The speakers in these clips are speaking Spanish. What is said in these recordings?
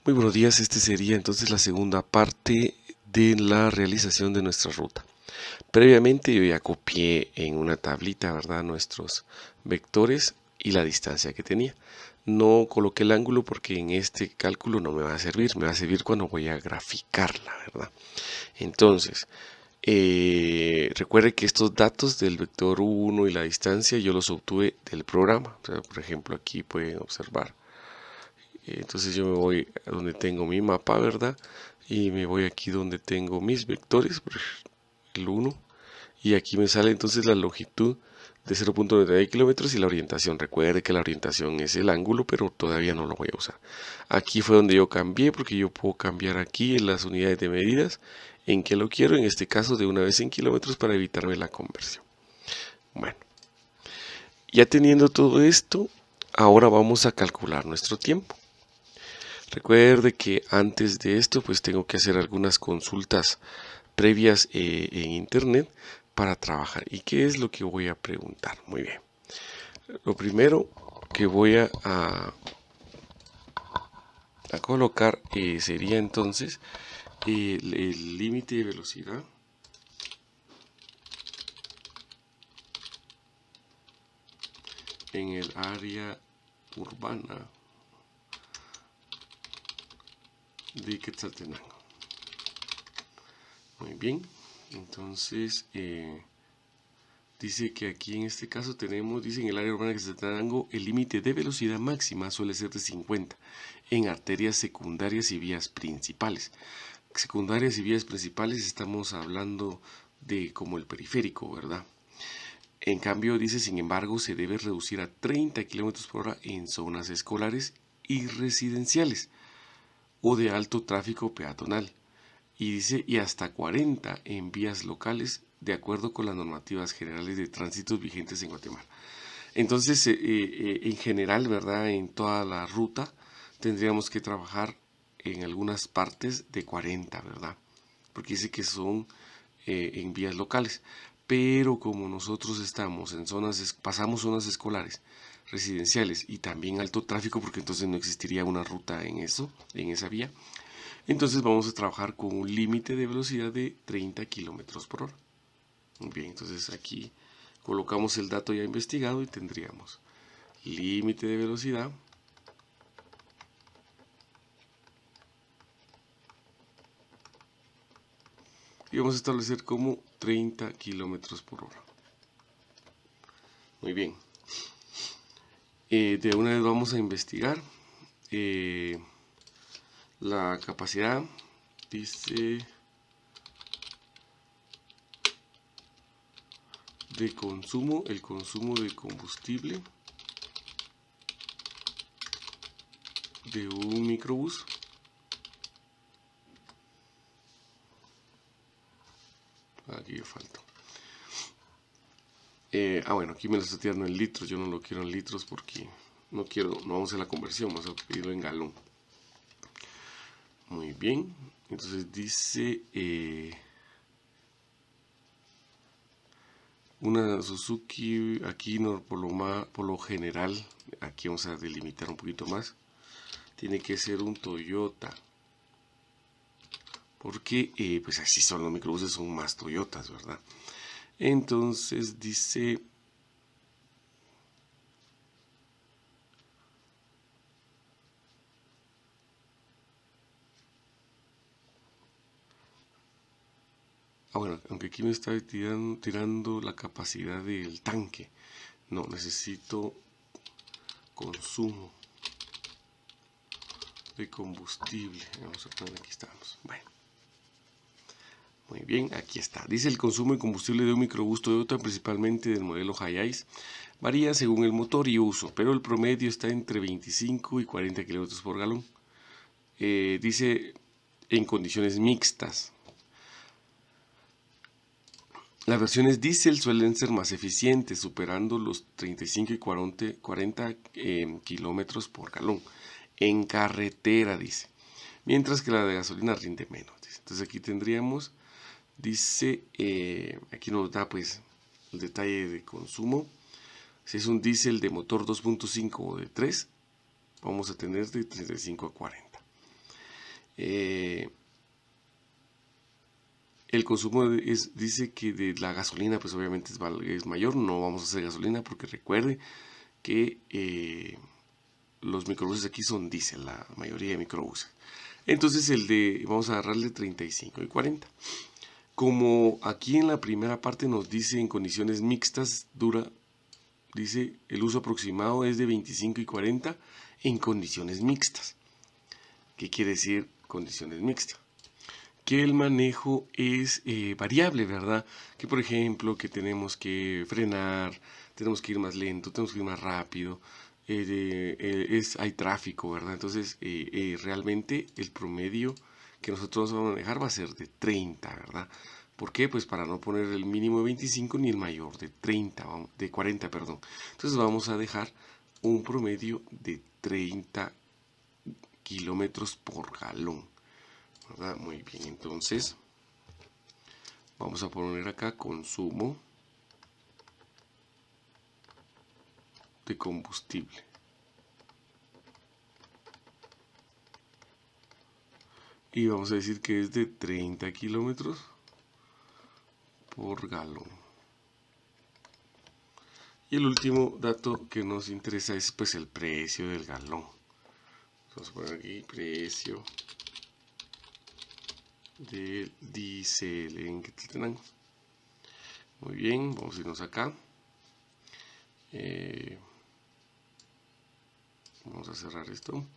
Muy buenos días, este sería entonces la segunda parte de la realización de nuestra ruta. Previamente yo ya copié en una tablita, ¿verdad?, nuestros vectores y la distancia que tenía. No coloqué el ángulo porque en este cálculo no me va a servir cuando voy a graficarla, ¿verdad? Entonces, recuerde que estos datos del vector 1 y la distancia yo los obtuve del programa. O sea, por ejemplo, aquí pueden observar. Entonces yo me voy a donde tengo mi mapa, ¿verdad? Y me voy aquí donde tengo mis vectores, el 1, y aquí me sale entonces la longitud de 0.99 kilómetros y la orientación. Recuerde que la orientación es el ángulo, pero todavía no lo voy a usar. Aquí fue donde yo cambié, porque yo puedo cambiar aquí en las unidades de medidas en que lo quiero, en este caso de una vez en kilómetros para evitarme la conversión. Bueno, ya teniendo todo esto, ahora vamos a calcular nuestro tiempo. Recuerde que antes de esto pues tengo que hacer algunas consultas previas en internet para trabajar. ¿Y qué es lo que voy a preguntar? Muy bien. Lo primero que voy a colocar sería entonces el límite de velocidad en el área urbana de Quetzaltenango. Muy bien, entonces dice que aquí en este caso tenemos, dice en el área urbana de Quetzaltenango, el límite de velocidad máxima suele ser de 50 en arterias secundarias y vías principales. Secundarias y vías principales estamos hablando de como el periférico, ¿verdad? En cambio dice, sin embargo, se debe reducir a 30 km por hora en zonas escolares y residenciales o de alto tráfico peatonal. Y dice, y hasta 40 en vías locales, de acuerdo con las normativas generales de tránsito vigentes en Guatemala. Entonces, en general, ¿verdad? En toda la ruta tendríamos que trabajar en algunas partes de 40, ¿verdad? Porque dice que son en vías locales. Pero como nosotros estamos en zonas, pasamos zonas escolares, residenciales y también alto tráfico, porque entonces no existiría una ruta en eso, en esa vía. Entonces vamos a trabajar con un límite de velocidad de 30 kilómetros por hora. Muy bien, entonces aquí colocamos el dato ya investigado y tendríamos límite de velocidad y vamos a establecer como 30 kilómetros por hora. Muy bien. De una vez vamos a investigar la capacidad. Dice de consumo, el consumo de combustible de un microbús. Aquí me falta. Bueno, aquí me lo está tirando en litros. Yo no lo quiero en litros porque no vamos a hacer la conversión, vamos a pedirlo en galón. Muy bien, entonces dice una Suzuki, aquí no, por lo general, aquí vamos a delimitar un poquito más, tiene que ser un Toyota, porque pues así son los microbuses, son más Toyotas, ¿verdad? Entonces dice bueno, aunque aquí me está tirando la capacidad del tanque, no, necesito consumo de combustible. Vamos a poner, aquí estamos. Bueno, muy bien, aquí está. Dice el consumo de combustible de un microbús Toyota, principalmente del modelo Hiace, varía según el motor y uso, pero el promedio está entre 25 y 40 kilómetros por galón. Dice en condiciones mixtas. Las versiones diésel suelen ser más eficientes, superando los 35 y 40 kilómetros por galón en carretera, dice. Mientras que la de gasolina rinde menos. Dice. Entonces aquí tendríamos, dice, aquí nos da pues el detalle de consumo. Si es un diésel de motor 2.5 o de 3, vamos a tener de 35 a 40. El consumo dice que de la gasolina pues obviamente es mayor, no vamos a hacer gasolina porque recuerde que los microbuses aquí son diésel, la mayoría de microbuses. Entonces vamos a agarrarle 35 y 40. Como aquí en la primera parte nos dice en condiciones mixtas, dice el uso aproximado es de 25 y 40 en condiciones mixtas. ¿Qué quiere decir condiciones mixtas? Que el manejo es variable, ¿verdad? Que por ejemplo que tenemos que frenar, tenemos que ir más lento, tenemos que ir más rápido, hay tráfico, ¿verdad? Entonces realmente el promedio que nosotros vamos a manejar va a ser de 30, ¿verdad? ¿Por qué? Pues para no poner el mínimo de 25 ni el mayor de 40, perdón. Entonces vamos a dejar un promedio de 30 kilómetros por galón, ¿verdad? Muy bien, entonces vamos a poner acá consumo de combustible. Y vamos a decir que es de 30 kilómetros por galón. Y el último dato que nos interesa es pues el precio del galón. Vamos a poner aquí precio del diésel en Quetzaltenango. Muy bien, vamos a irnos acá. Vamos a cerrar esto.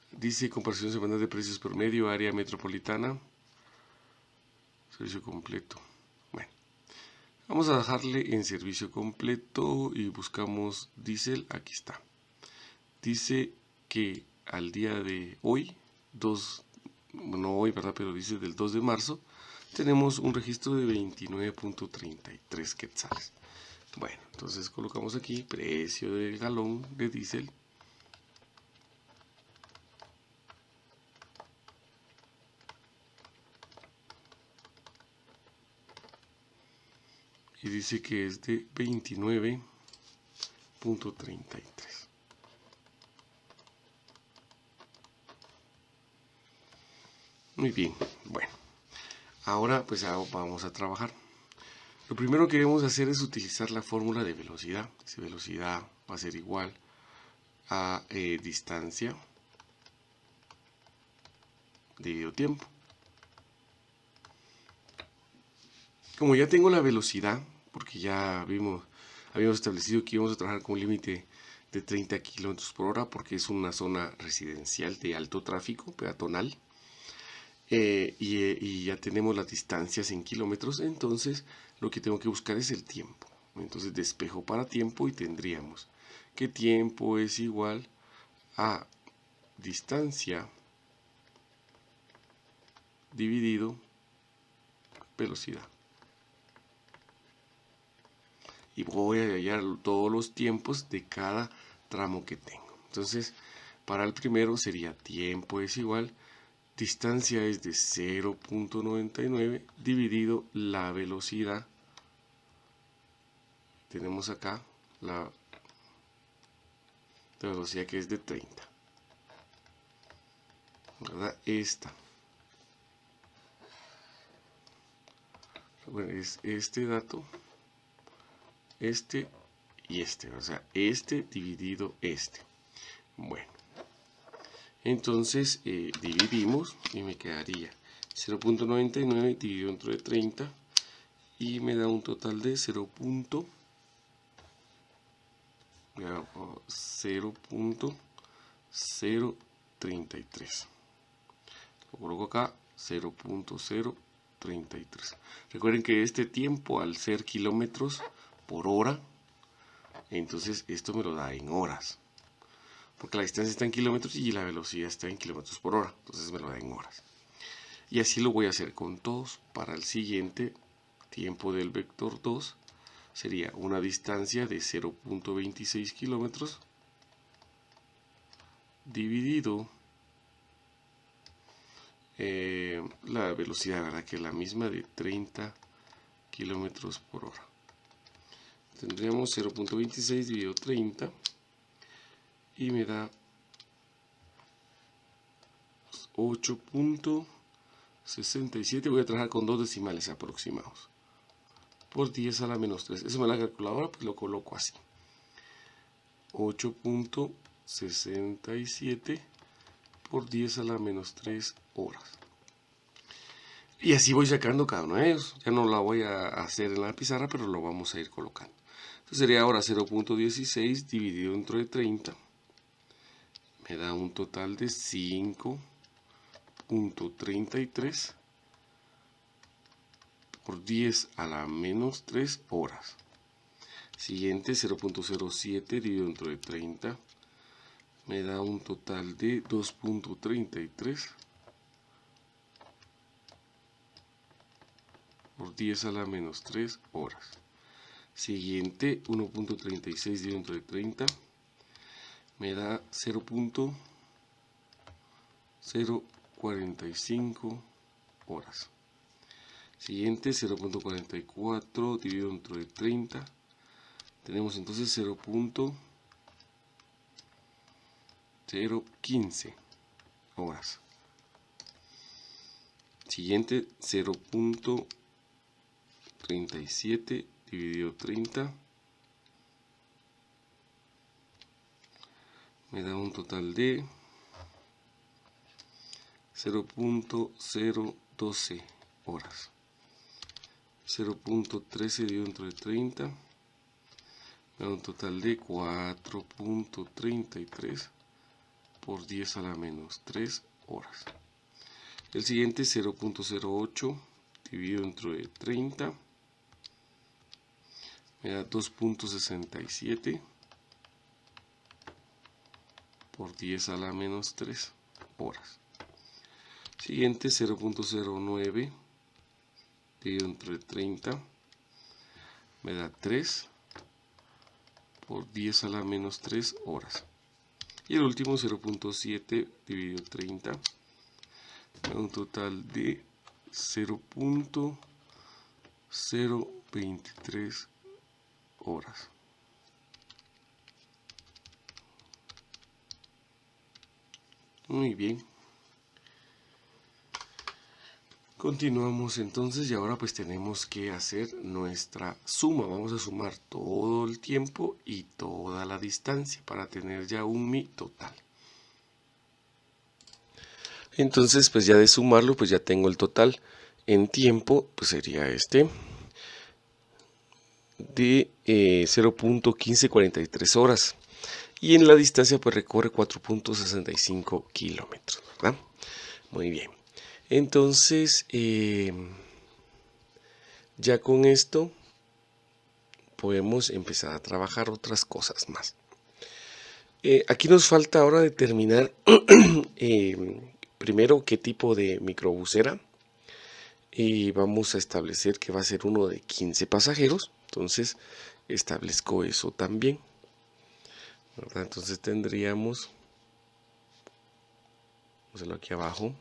Dice comparación semanal de precios promedio, área metropolitana, servicio completo. Bueno, vamos a dejarle en servicio completo y buscamos diésel. Aquí está. Dice que al día de hoy, no hoy, ¿verdad? Pero dice del 2 de marzo, tenemos un registro de 29.33 quetzales. Bueno, entonces colocamos aquí precio del galón de diésel. Y dice que es de 29.33. Muy bien, bueno. Ahora pues vamos a trabajar. Lo primero que debemos hacer es utilizar la fórmula de velocidad. Si velocidad va a ser igual a distancia dividido tiempo. Como ya tengo la velocidad, porque ya habíamos establecido que íbamos a trabajar con un límite de 30 kilómetros por hora, porque es una zona residencial de alto tráfico peatonal, y ya tenemos las distancias en kilómetros, entonces lo que tengo que buscar es el tiempo. Entonces despejo para tiempo y tendríamos que tiempo es igual a distancia dividido velocidad. Y voy a hallar todos los tiempos de cada tramo que tengo. Entonces, para el primero sería tiempo es igual, distancia es de 0.99 dividido la velocidad. Tenemos acá la velocidad que es de 30. ¿Verdad? Esta. Bueno, es este dato, este y este, o sea, este dividido este. Bueno, entonces dividimos y me quedaría 0.99 dividido entre 30 y me da un total de 0.033. Lo coloco acá, 0.033. Recuerden que este tiempo, al ser kilómetros por hora, entonces esto me lo da en horas, porque la distancia está en kilómetros y la velocidad está en kilómetros por hora, entonces me lo da en horas. Y así lo voy a hacer con todos. Para el siguiente, tiempo del vector 2 sería una distancia de 0.26 kilómetros dividido la velocidad, ¿verdad? Que es la misma de 30 kilómetros por hora. Tendríamos 0.26 dividido 30 y me da 8.67, voy a trabajar con 2 decimales aproximados, por 10 a la menos 3. Eso me la calculadora, pues lo coloco así. 8.67 por 10 a la menos 3 horas. Y así voy sacando cada uno de ellos. Ya no la voy a hacer en la pizarra, pero lo vamos a ir colocando. Entonces sería ahora 0.16 dividido entre 30. Me da un total de 5.33 por 10 a la menos 3 horas. Siguiente, 0.07 dividido entre 30. Me da un total de 2.33 por 10 a la menos 3 horas. Siguiente, 1.36 dividido entre 30. Me da 0.045 horas. Siguiente, 0.44 dividido entre 30. Tenemos entonces 0.015 horas. Siguiente, 0.37 dividido 30. Me da un total de 0.012 horas. 0.13 dividido entre 30. Me da un total de 4.33 por 10 a la menos 3 horas. El siguiente, 0.08 dividido entre 30. Me da 2.67 por 10 a la menos 3 horas. Siguiente, 0.09 dividido entre 30. Me da 3 por 10 a la menos 3 horas. Y el último, 0.7 dividido 30. Me da un total de 0.023 horas. Muy bien. Continuamos entonces y ahora pues tenemos que hacer nuestra suma. Vamos a sumar todo el tiempo y toda la distancia para tener ya un mi total. Entonces pues ya de sumarlo pues ya tengo el total. En tiempo pues sería este de 0.1543 horas. Y en la distancia pues recorre 4.65 kilómetros, ¿verdad? Muy bien. Entonces, ya con esto podemos empezar a trabajar otras cosas más. Aquí nos falta ahora determinar primero qué tipo de microbusera. Y vamos a establecer que va a ser uno de 15 pasajeros. Entonces, establezco eso también, ¿verdad? Entonces tendríamos, vamos a hacerlo aquí abajo.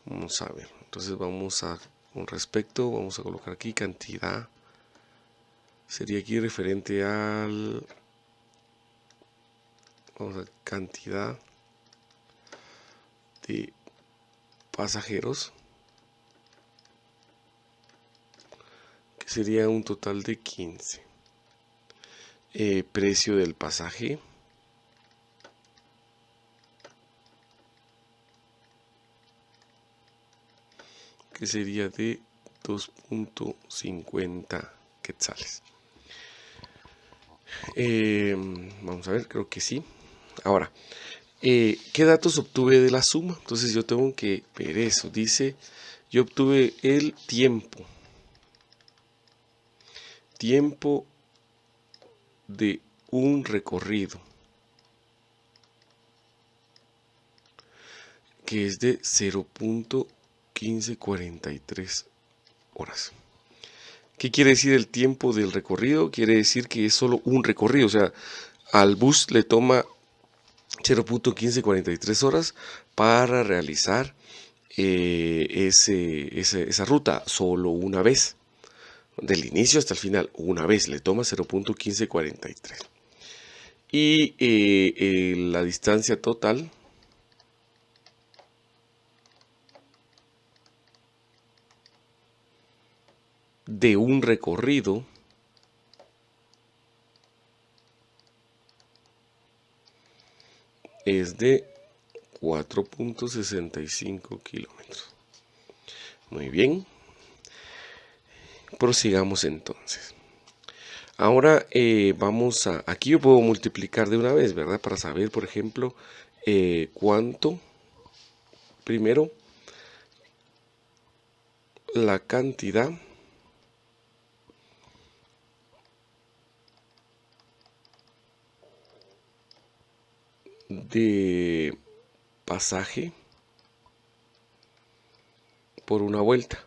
Vamos a ver, entonces vamos a, con respecto, vamos a colocar aquí cantidad, sería aquí referente al, vamos a cantidad de pasajeros, que sería un total de 15. Precio del pasaje, que sería de 2.50 quetzales. Vamos a ver, creo que sí. Ahora, ¿qué datos obtuve de la suma? Entonces yo tengo que ver eso. Dice, yo obtuve el tiempo. Tiempo de un recorrido, que es de 0.1543 horas. ¿Qué quiere decir el tiempo del recorrido? Quiere decir que es solo un recorrido, o sea, al bus le toma 0.1543 horas para realizar esa ruta solo una vez. Del inicio hasta el final, una vez, le toma 0.1543. Y la distancia total de un recorrido es de 4.65 kilómetros. Muy bien. Prosigamos entonces. Ahora vamos a... Aquí yo puedo multiplicar de una vez, ¿verdad? Para saber, por ejemplo, cuánto... Primero, la cantidad de pasaje por una vuelta.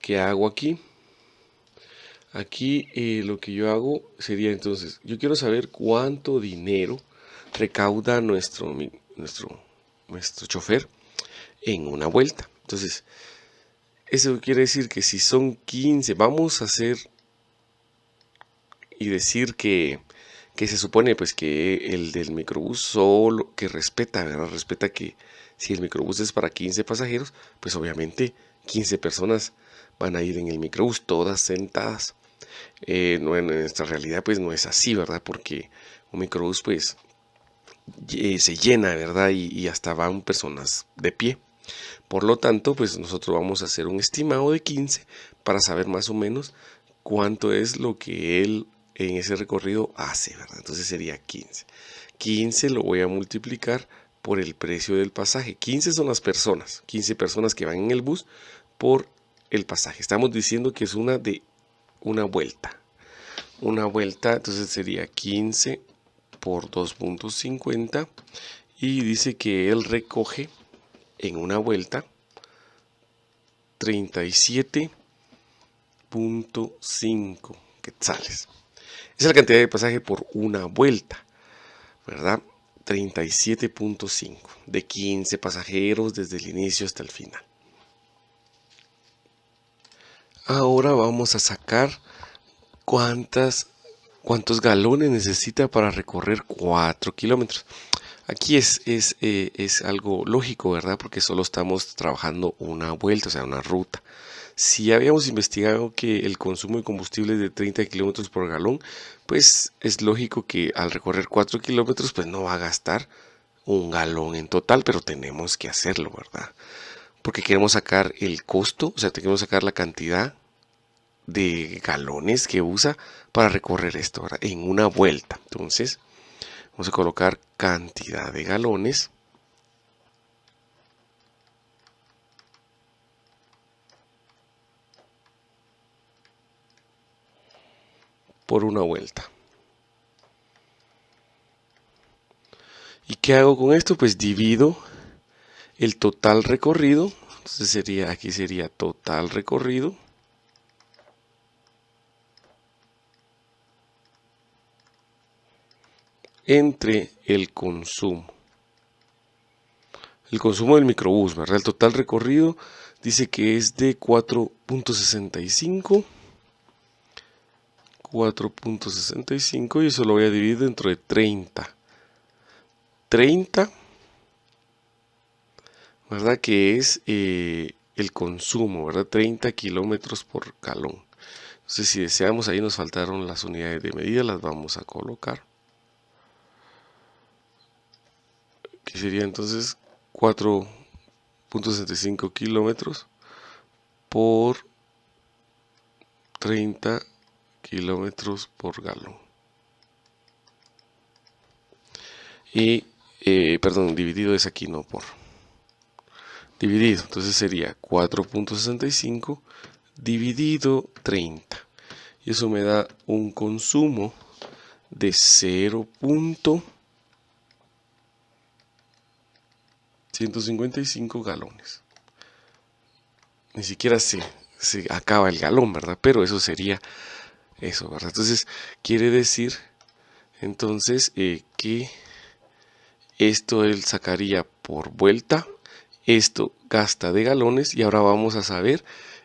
¿Qué hago aquí? Aquí lo que yo hago sería entonces, yo quiero saber cuánto dinero recauda nuestro chofer en una vuelta. Entonces, eso quiere decir que si son 15, vamos a hacer y decir que se supone pues que el del microbús solo que respeta, ¿verdad? Respeta que si el microbús es para 15 pasajeros, pues obviamente 15 personas van a ir en el microbús, todas sentadas. No, en nuestra realidad pues no es así, ¿verdad? Porque un microbús pues se llena, ¿verdad? Y hasta van personas de pie. Por lo tanto, pues nosotros vamos a hacer un estimado de 15 para saber más o menos cuánto es lo que él en ese recorrido hace, ¿verdad? Entonces sería 15. 15 lo voy a multiplicar por el precio del pasaje. 15 son las personas, 15 personas que van en el bus por el pasaje. Estamos diciendo que es una vuelta. Una vuelta, entonces sería 15 por 2.50 y dice que él recoge en una vuelta 37.5 quetzales. Esa es la cantidad de pasaje por una vuelta, ¿verdad? 37.5 de 15 pasajeros desde el inicio hasta el final. Ahora vamos a sacar cuántos galones necesita para recorrer 4 kilómetros. Aquí es algo lógico, ¿verdad? Porque solo estamos trabajando una vuelta, o sea, una ruta. Si habíamos investigado que el consumo de combustible es de 30 kilómetros por galón, pues es lógico que al recorrer 4 kilómetros, pues no va a gastar un galón en total, pero tenemos que hacerlo, ¿verdad? Porque queremos sacar el costo, o sea, queremos sacar la cantidad de galones que usa para recorrer esto, ¿verdad? En una vuelta. Entonces, vamos a colocar cantidad de galones por una vuelta. ¿Y qué hago con esto? Pues divido el total recorrido. Entonces aquí sería total recorrido entre el consumo. El consumo del microbús, ¿verdad? El total recorrido dice que es de 4.65. 4.65 y eso lo voy a dividir dentro de 30. 30, ¿verdad? Que es el consumo, ¿verdad? 30 kilómetros por galón. Entonces, si deseamos, ahí nos faltaron las unidades de medida, las vamos a colocar. Que sería entonces 4.65 kilómetros por 30 kilómetros por galón. Y, perdón, dividido es aquí, no por. Dividido, entonces sería 4.65 dividido 30. Y eso me da un consumo de 0.155 galones. Ni siquiera se acaba el galón, ¿verdad? Pero eso sería eso, ¿verdad? Entonces, quiere decir entonces que esto él sacaría por vuelta, esto gasta de galones y ahora vamos a saber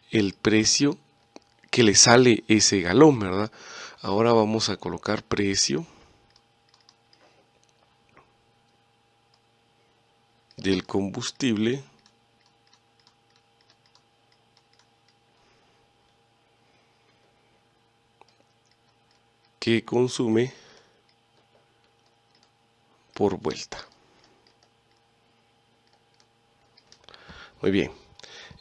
el precio que le sale ese galón, ¿verdad? Ahora vamos a colocar precio del combustible que consume por vuelta. Muy bien.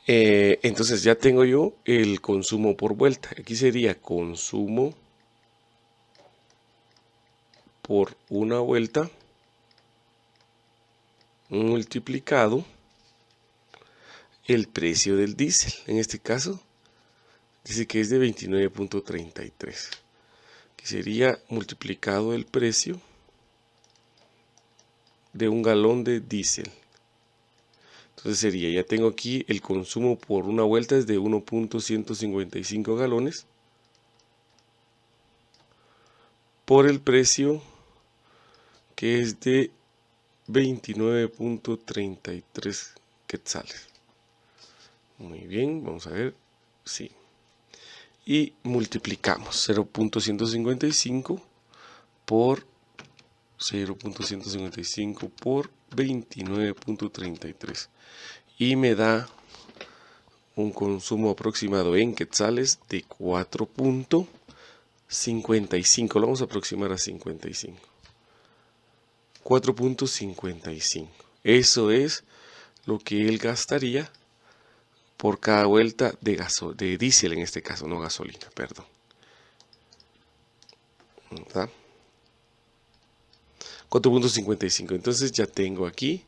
Entonces ya tengo yo el consumo por vuelta. Aquí sería consumo por una vuelta multiplicado el precio del diésel. En este caso dice que es de 29.33, que sería multiplicado el precio de un galón de diésel. Entonces sería, ya tengo aquí el consumo por una vuelta es de 1.155 galones por el precio que es de 29.33 quetzales. Muy bien, vamos a ver, sí. Y multiplicamos 0.155 por 0.155 por 29.33 y me da un consumo aproximado en quetzales de 4.55. Lo vamos a aproximar a 55. 4.55. Eso es lo que él gastaría por cada vuelta de diésel, en este caso, no gasolina, perdón. ¿Verdad? 4.55. Entonces ya tengo aquí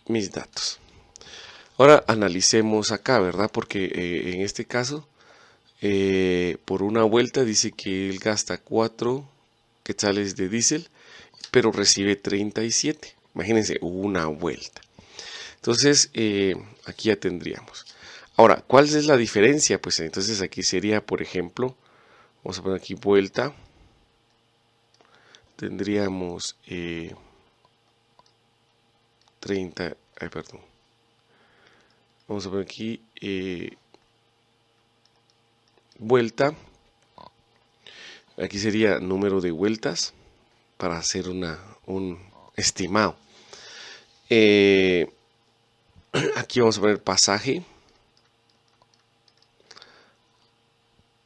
mis datos. Ahora analicemos acá, ¿verdad? Porque en este caso, por una vuelta dice que él gasta 4 quetzales de diésel, pero recibe 37. Imagínense, una vuelta. Entonces, aquí ya tendríamos. Ahora, ¿cuál es la diferencia? Pues entonces aquí sería, por ejemplo, vamos a poner aquí vuelta. Tendríamos 30, perdón. Vamos a poner aquí vuelta. Aquí sería número de vueltas para hacer un estimado. Aquí vamos a poner pasaje.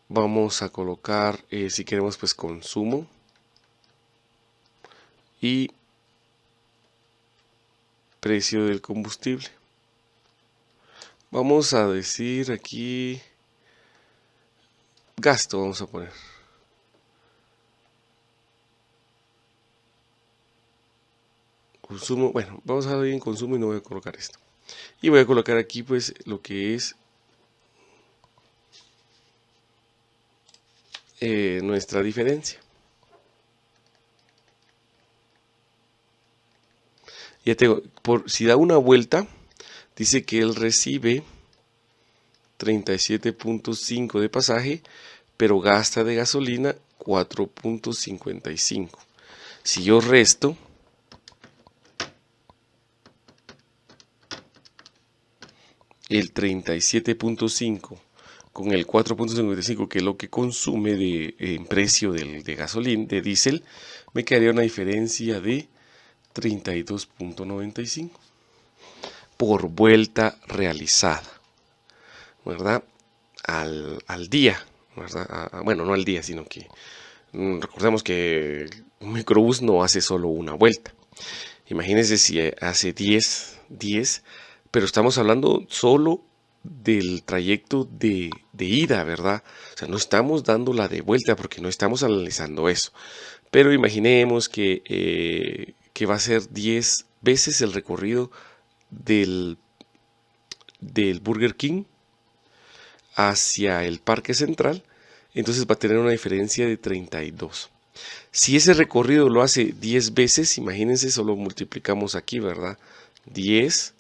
Vamos a colocar, si queremos, pues consumo. Y precio del combustible. Vamos a decir aquí gasto, vamos a poner. Consumo, bueno, vamos a ver en consumo y no voy a colocar esto. Y voy a colocar aquí pues lo que es nuestra diferencia. Ya tengo, si da una vuelta, dice que él recibe 37.5 de pasaje, pero gasta de gasolina 4.55. Si yo resto, el 37.5 con el 4.55, que es lo que consume en precio de gasolina, de diésel, me quedaría una diferencia de 32.95 por vuelta realizada, ¿verdad? Al día, ¿verdad? Bueno, no al día, sino que recordemos que un microbús no hace solo una vuelta. Imagínense si hace 10, pero estamos hablando solo del trayecto de ida, ¿verdad? O sea, no estamos dando la de vuelta porque no estamos analizando eso. Pero imaginemos que va a ser 10 veces el recorrido del Burger King hacia el Parque Central, entonces va a tener una diferencia de 32. Si ese recorrido lo hace 10 veces, imagínense, solo multiplicamos aquí, ¿verdad? 10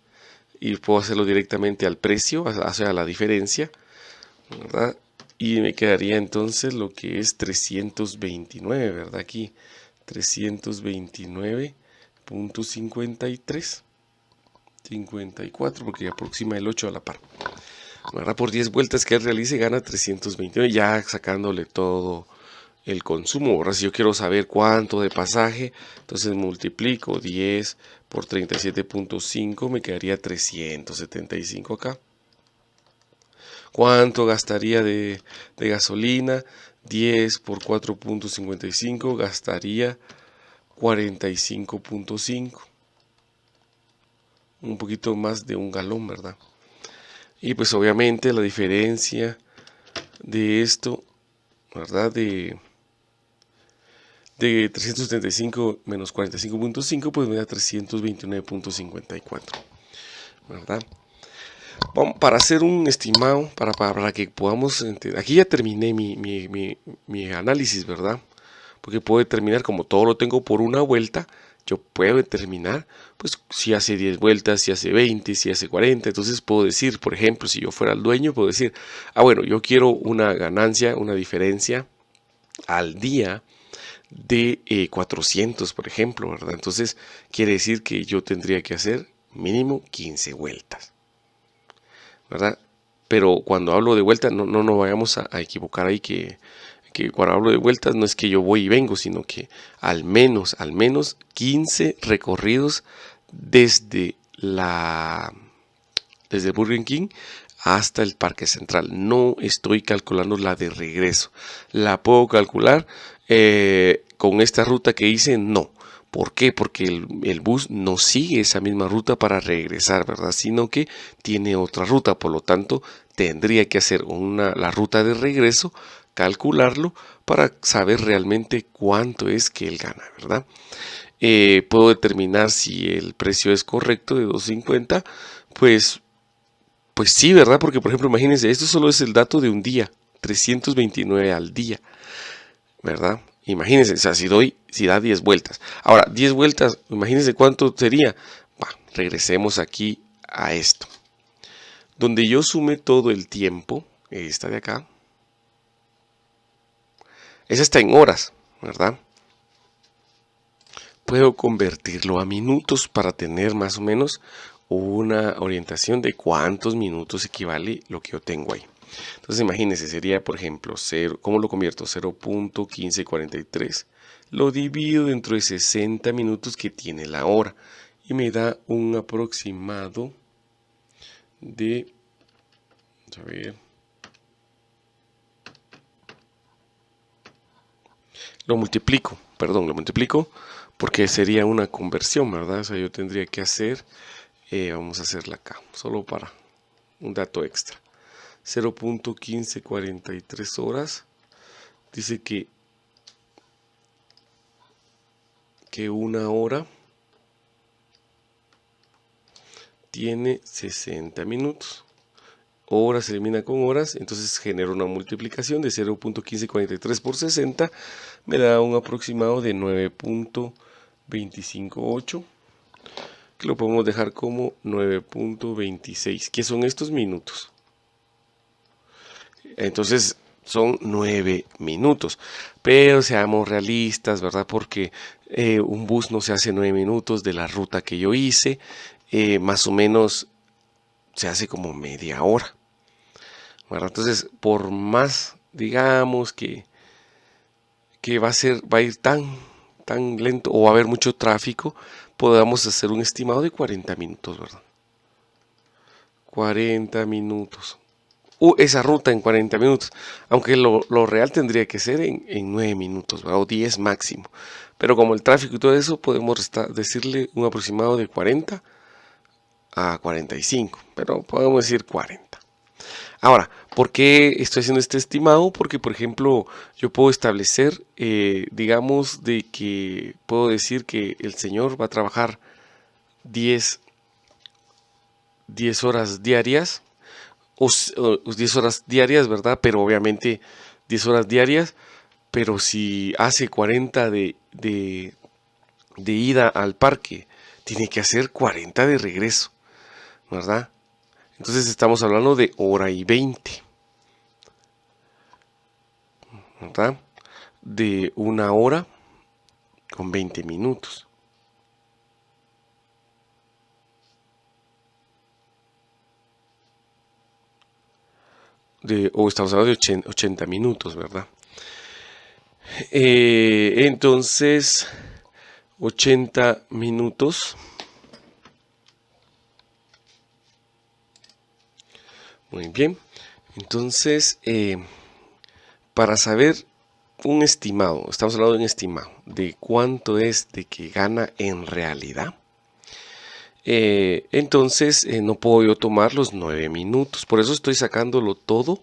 y puedo hacerlo directamente al precio, o sea, a la diferencia, ¿verdad? Y me quedaría entonces lo que es 329, ¿verdad? Aquí 329.53, 54, porque aproxima el 8 a la par. ¿Verdad? Por 10 vueltas que él realice gana 329, ya sacándole todo el consumo. Ahora, si yo quiero saber cuánto de pasaje, entonces multiplico 10 por 37.5, me quedaría 375 acá. ¿Cuánto gastaría de gasolina? 10 por 4.55 gastaría 45.5. Un poquito más de un galón, ¿verdad? Y pues obviamente la diferencia de esto, ¿verdad? De 375 menos 45.5, pues me da 329.54, ¿verdad? Para hacer un estimado, para que podamos entender, aquí ya terminé mi análisis, ¿verdad? Porque puedo determinar, como todo lo tengo por una vuelta, yo puedo determinar, pues, si hace 10 vueltas, si hace 20, si hace 40. Entonces puedo decir, por ejemplo, si yo fuera el dueño, puedo decir, bueno, yo quiero una ganancia, una diferencia al día de 400, por ejemplo, ¿verdad? Entonces quiere decir que yo tendría que hacer mínimo 15 vueltas, ¿verdad? Pero cuando hablo de vueltas, no nos vayamos a equivocar ahí, que cuando hablo de vueltas no es que yo voy y vengo, sino que al menos 15 recorridos desde Burger King hasta el Parque Central. No estoy calculando la de regreso. La puedo calcular con esta ruta que hice, no. ¿Por qué? Porque el bus no sigue esa misma ruta para regresar, ¿verdad? Sino que tiene otra ruta. Por lo tanto, tendría que hacer la ruta de regreso, calcularlo para saber realmente cuánto es que él gana, ¿verdad? Puedo determinar si el precio es correcto de 2.50, pues sí, ¿verdad? Porque, por ejemplo, imagínense, esto solo es el dato de un día, 329 al día, ¿verdad? Imagínense, o sea, si da 10 vueltas. Ahora, 10 vueltas, imagínense cuánto sería. Regresemos aquí a esto. Donde yo sume todo el tiempo, esta de acá, esa está en horas, ¿verdad? Puedo convertirlo a minutos para tener más o menos una orientación de cuántos minutos equivale lo que yo tengo ahí. Entonces imagínense, sería por ejemplo, ¿cómo lo convierto? 0.1543. Lo divido dentro de 60 minutos que tiene la hora y me da un aproximado de, a ver, lo multiplico porque sería una conversión, ¿verdad? O sea, yo tendría que hacer, vamos a hacerla acá, solo para un dato extra. 0.1543 horas. Dice que una hora tiene 60 minutos. Horas se elimina con horas, entonces genera una multiplicación de 0.1543 por 60, me da un aproximado de 9.258, que lo podemos dejar como 9.26, que son estos minutos. Entonces son 9 minutos, pero seamos realistas, ¿verdad? Porque un bus no se hace 9 minutos de la ruta que yo hice, más o menos se hace como media hora, ¿verdad? Entonces, por más, digamos que va a ir tan lento o va a haber mucho tráfico, podamos hacer un estimado de 40 minutos, ¿verdad? 40 minutos. Esa ruta en 40 minutos, aunque lo real tendría que ser en 9 minutos, ¿verdad? O 10 máximo. Pero como el tráfico y todo eso, podemos decirle un aproximado de 40 a 45, pero podemos decir 40. Ahora, ¿por qué estoy haciendo este estimado? Porque, por ejemplo, yo puedo establecer, digamos, de que puedo decir que el señor va a trabajar 10 horas diarias, o 10 horas diarias, ¿verdad? Pero obviamente 10 horas diarias, pero si hace 40 de ida al parque, tiene que hacer 40 de regreso, ¿verdad? Entonces estamos hablando de hora y 20, ¿verdad? De una hora con 20 minutos. O estamos hablando de 80 minutos, ¿verdad? Entonces, 80 minutos. Muy bien. Entonces, para saber un estimado, estamos hablando de un estimado, de cuánto es de que gana en realidad. Entonces no puedo yo tomar los 9 minutos, por eso estoy sacándolo todo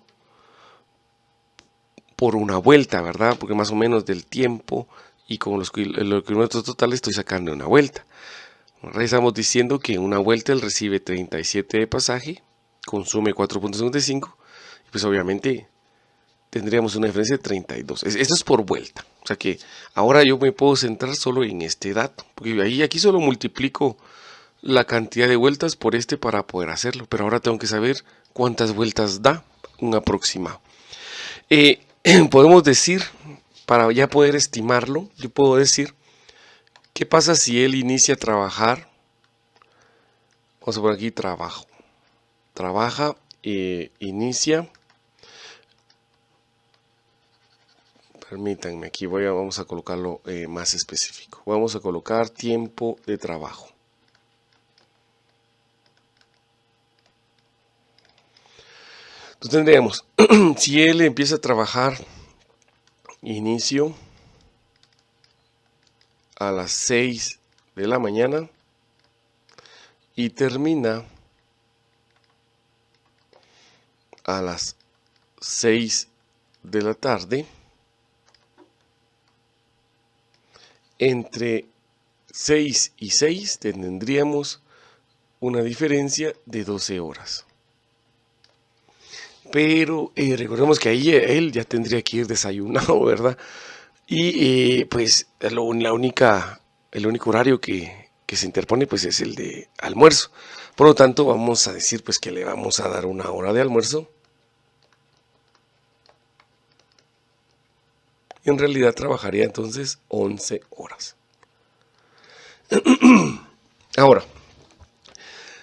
por una vuelta, ¿verdad? Porque más o menos del tiempo y con los kilómetros totales estoy sacando una vuelta. Estamos diciendo que en una vuelta él recibe 37 de pasaje, consume 4.55 y pues obviamente tendríamos una diferencia de 32. Esto es por vuelta. O sea que ahora yo me puedo centrar solo en este dato, porque aquí solo multiplico la cantidad de vueltas por para poder hacerlo, pero ahora tengo que saber cuántas vueltas da un aproximado. Podemos decir, para ya poder estimarlo, yo puedo decir, ¿qué pasa si él inicia a trabajar? Vamos a poner aquí trabajo. Trabaja, inicia. Permítanme, aquí vamos a colocarlo más específico. Vamos a colocar tiempo de trabajo. Entonces tendríamos, si él empieza a trabajar, inicio a las 6 de la mañana y termina a las 6 de la tarde. Entre 6 y 6 tendríamos una diferencia de 12 horas. Pero recordemos que ahí él ya tendría que ir desayunado, ¿verdad? Y pues el único horario que se interpone pues es el de almuerzo. Por lo tanto vamos a decir pues que le vamos a dar una hora de almuerzo. En realidad trabajaría entonces 11 horas. Ahora,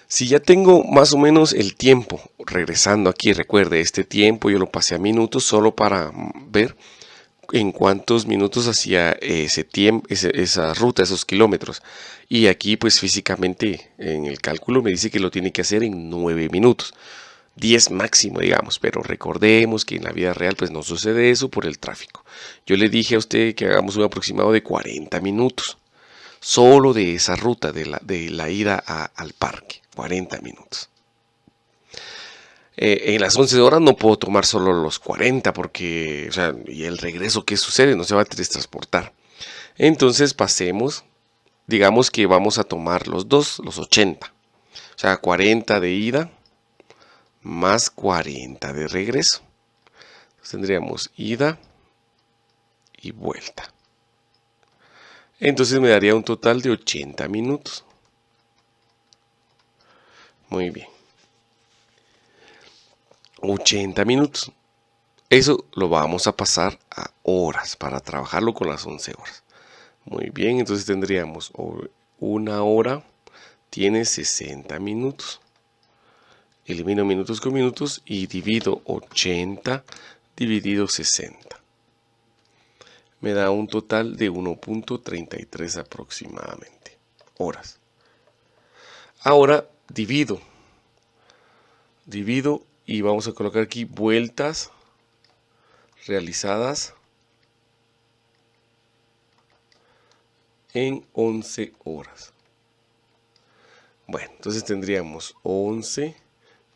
si ya tengo más o menos el tiempo, regresando aquí, recuerde, este tiempo yo lo pasé a minutos solo para ver en cuántos minutos hacía esa ruta, esos kilómetros. Y aquí pues físicamente en el cálculo me dice que lo tiene que hacer en 9 minutos. 10 máximo, digamos, pero recordemos que en la vida real pues no sucede eso por el tráfico. Yo le dije a usted que hagamos un aproximado de 40 minutos, solo de esa ruta de la ida al parque, 40 minutos. En las 11 horas no puedo tomar solo los 40 porque, o sea, y el regreso, ¿qué sucede? No se va a teletransportar. Entonces pasemos, digamos que vamos a tomar los 80. O sea, 40 de ida más 40 de regreso. Entonces tendríamos ida y vuelta. Entonces me daría un total de 80 minutos. Muy bien. 80 minutos. Eso lo vamos a pasar a horas para trabajarlo con las 11 horas. Muy bien, entonces tendríamos una hora tiene 60 minutos. Elimino minutos con minutos y divido 80 dividido 60. Me da un total de 1.33 aproximadamente horas. Ahora divido y vamos a colocar aquí vueltas realizadas en 11 horas. Bueno, entonces tendríamos 11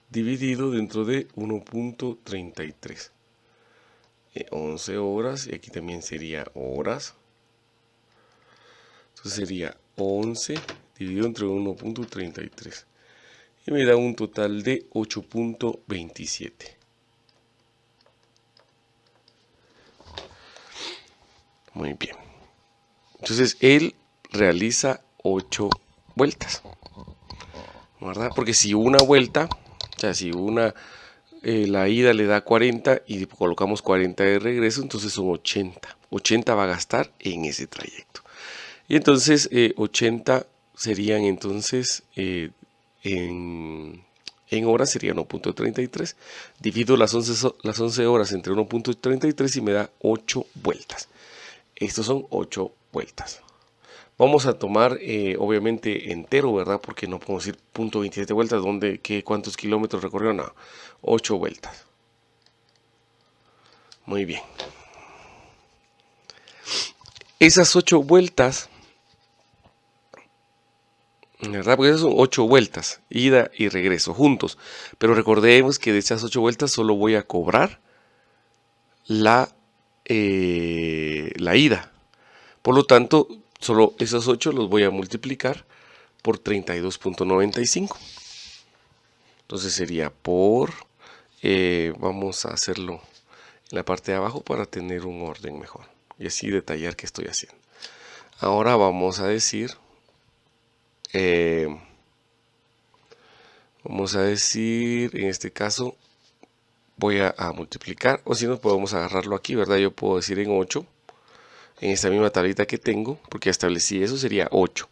dividido dentro de 1.33. 11 horas y aquí también sería horas. Entonces sería 11 dividido entre 1.33 y me da un total de 8.27. Muy bien. Entonces él realiza 8 vueltas, ¿verdad? Porque si una vuelta, o sea, si la ida le da 40 y colocamos 40 de regreso, entonces son 80. 80 va a gastar en ese trayecto. Y entonces 80 serían entonces en horas serían 1.33. Divido las 11 horas entre 1.33 y me da 8 vueltas. Estos son 8 vueltas. Vamos a tomar obviamente entero, ¿verdad? Porque no podemos decir .27 vueltas, ¿cuántos kilómetros recorrió? No, 8 vueltas. Muy bien. Esas 8 vueltas, ¿verdad? Porque esas son 8 vueltas, ida y regreso juntos. Pero recordemos que de esas 8 vueltas solo voy a cobrar la ida. Por lo tanto, solo esos 8 los voy a multiplicar por 32.95. Entonces sería por, vamos a hacerlo en la parte de abajo para tener un orden mejor y así detallar qué estoy haciendo. Ahora vamos a decir, en este caso voy a multiplicar, o si no podemos agarrarlo aquí, ¿verdad? Yo puedo decir en 8, en esta misma tablita que tengo, porque ya establecí eso, sería 8.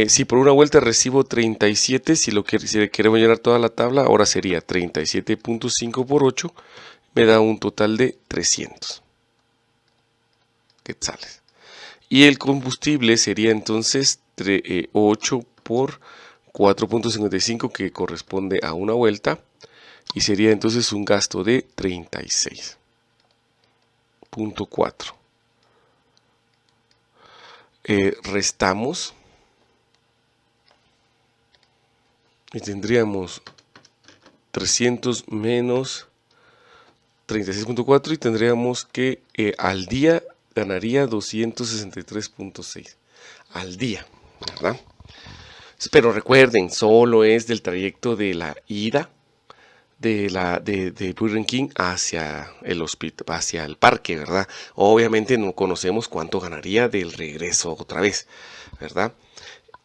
Si por una vuelta recibo 37, si queremos llenar toda la tabla, ahora sería 37.5 por 8, me da un total de 300 quetzales. Y el combustible sería entonces 8 por 4.55, que corresponde a una vuelta, y sería entonces un gasto de 36.4. Restamos y tendríamos 300 menos 36.4 y tendríamos que al día ganaría 263.6 al día, ¿verdad? Pero recuerden, solo es del trayecto de la ida de Burger King hacia el hospital, hacia el parque, ¿verdad? Obviamente no conocemos cuánto ganaría del regreso otra vez, ¿verdad?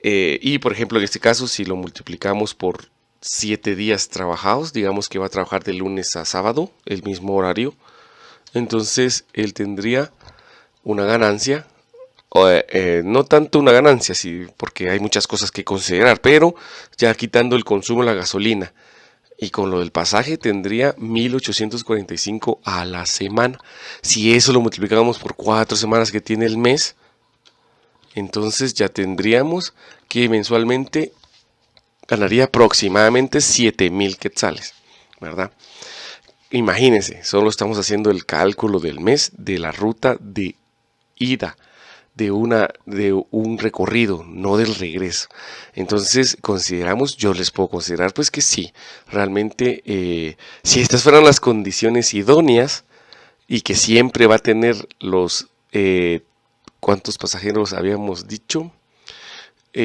Y por ejemplo, en este caso, si lo multiplicamos por 7 días trabajados, digamos que va a trabajar de lunes a sábado, el mismo horario, entonces él tendría una ganancia, no tanto una ganancia, sí, porque hay muchas cosas que considerar, pero ya quitando el consumo de la gasolina y con lo del pasaje tendría 1845 a la semana. Si eso lo multiplicamos por 4 semanas que tiene el mes, entonces ya tendríamos que mensualmente ganaría aproximadamente 7,000 quetzales, ¿verdad? Imagínense, solo estamos haciendo el cálculo del mes de la ruta de ida de un recorrido, no del regreso. Entonces yo les puedo considerar pues que sí, realmente si estas fueran las condiciones idóneas y que siempre va a tener los ¿cuántos pasajeros habíamos dicho?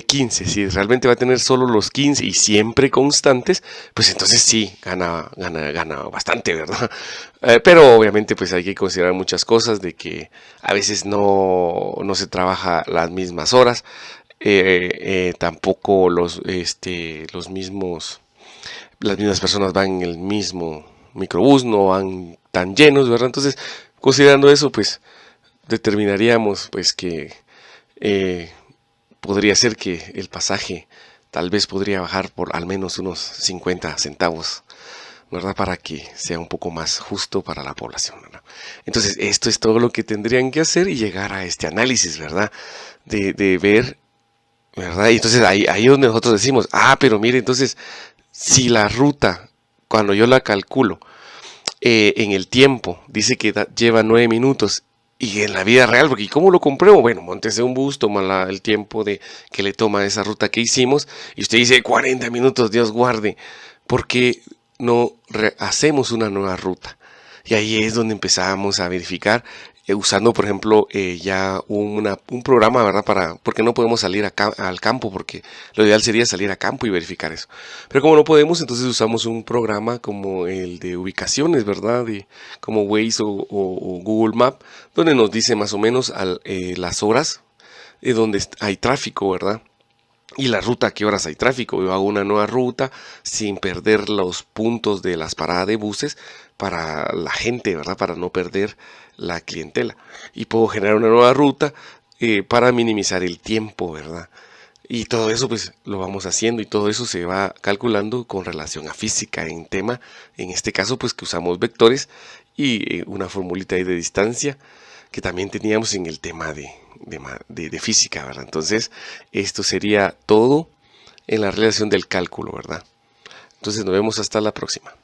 15, si realmente va a tener solo los 15 y siempre constantes, pues entonces sí, gana bastante, ¿verdad? Pero obviamente pues hay que considerar muchas cosas, de que a veces no se trabaja las mismas horas, tampoco las mismas personas van en el mismo microbús, no van tan llenos, ¿verdad? Entonces, considerando eso, pues determinaríamos pues que podría ser que el pasaje tal vez podría bajar por al menos unos 50 centavos, ¿verdad? Para que sea un poco más justo para la población, ¿verdad? Entonces, esto es todo lo que tendrían que hacer y llegar a este análisis, ¿verdad? De ver, ¿verdad? Y entonces ahí es donde nosotros decimos, pero mire, entonces, si la ruta, cuando yo la calculo, en el tiempo, dice que lleva 9 minutos, y en la vida real, porque ¿cómo lo compruebo? Bueno, móntese un bus, toma el tiempo que le toma esa ruta que hicimos, y usted dice 40 minutos, Dios guarde, ¿por qué no hacemos una nueva ruta? Y ahí es donde empezamos a verificar, usando por ejemplo ya un programa, ¿verdad? Porque no podemos salir al campo, porque lo ideal sería salir a campo y verificar eso. Pero como no podemos, entonces usamos un programa como el de ubicaciones, ¿verdad? Como Waze o Google Map, donde nos dice más o menos las horas donde hay tráfico, ¿verdad? Y la ruta, a qué horas hay tráfico. Yo hago una nueva ruta sin perder los puntos de las paradas de buses para la gente, ¿verdad? Para no perder la clientela. Y puedo generar una nueva ruta para minimizar el tiempo, ¿verdad? Y todo eso pues lo vamos haciendo, y todo eso se va calculando con relación a física en este caso pues que usamos vectores y una formulita ahí de distancia que también teníamos en el tema de física, ¿verdad? Entonces, esto sería todo en la relación del cálculo, ¿verdad? Entonces, nos vemos hasta la próxima.